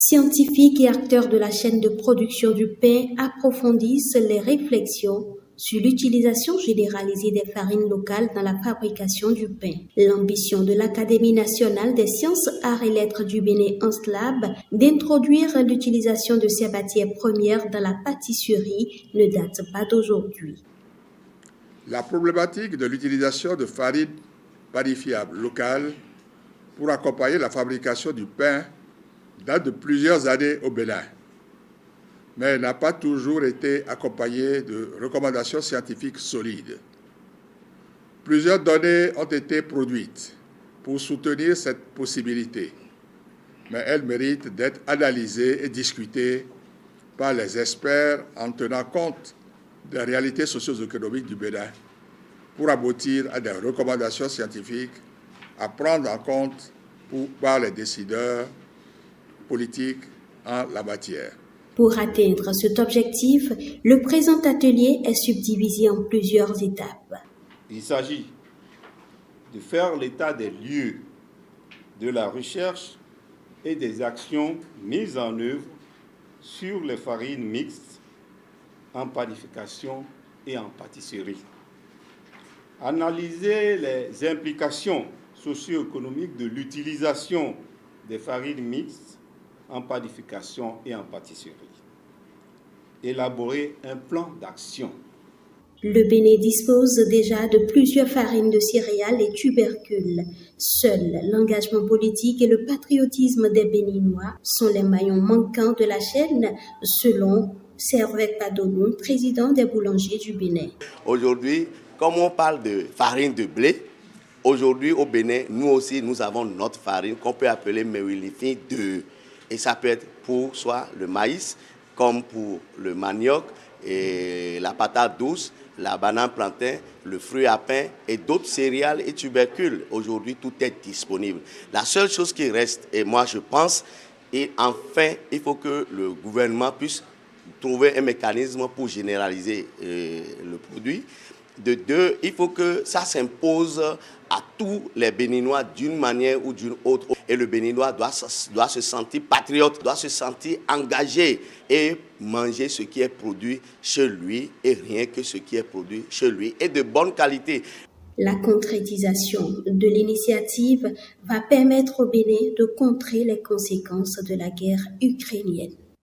Scientifiques et acteurs de la chaîne de production du pain approfondissent les réflexions sur l'utilisation généralisée des farines locales dans la fabrication du pain. L'ambition de l'Académie nationale des sciences, arts et lettres du Bénin ANSLAB d'introduire l'utilisation de ces matières premières dans la pâtisserie ne date pas d'aujourd'hui. La problématique de l'utilisation de farines panifiables locales pour accompagner la fabrication du pain date de plusieurs années au Bénin, mais elle n'a pas toujours été accompagnée de recommandations scientifiques solides. Plusieurs données ont été produites pour soutenir cette possibilité, mais elles méritent d'être analysées et discutées par les experts en tenant compte des réalités socio-économiques du Bénin pour aboutir à des recommandations scientifiques à prendre en compte par les décideurs politiques en la matière. Pour atteindre cet objectif, le présent atelier est subdivisé en plusieurs étapes. Il s'agit de faire l'état des lieux de la recherche et des actions mises en œuvre sur les farines mixtes en panification et en pâtisserie. Analyser les implications socio-économiques de l'utilisation des farines mixtes en panification et en pâtisserie. Élaborer un plan d'action. Le Bénin dispose déjà de plusieurs farines de céréales et tubercules. Seul l'engagement politique et le patriotisme des Béninois sont les maillons manquants de la chaîne, selon Servec Padonou, président des boulangers du Bénin. Aujourd'hui, comme on parle de farine de blé, aujourd'hui au Bénin, nous aussi, nous avons notre farine qu'on peut appeler Mewilifi 2. Et ça peut être pour soit le maïs, comme pour le manioc, et la patate douce, la banane plantain, le fruit à pain et d'autres céréales et tubercules. Aujourd'hui, tout est disponible. La seule chose qui reste, et moi je pense, et enfin, il faut que le gouvernement puisse trouver un mécanisme pour généraliser le produit. De deux, il faut que ça s'impose à tous les Béninois d'une manière ou d'une autre. Et le Béninois doit se sentir patriote, doit se sentir engagé et manger ce qui est produit chez lui et rien que ce qui est produit chez lui et de bonne qualité. La concrétisation de l'initiative va permettre au Bénin de contrer les conséquences de la guerre ukrainienne.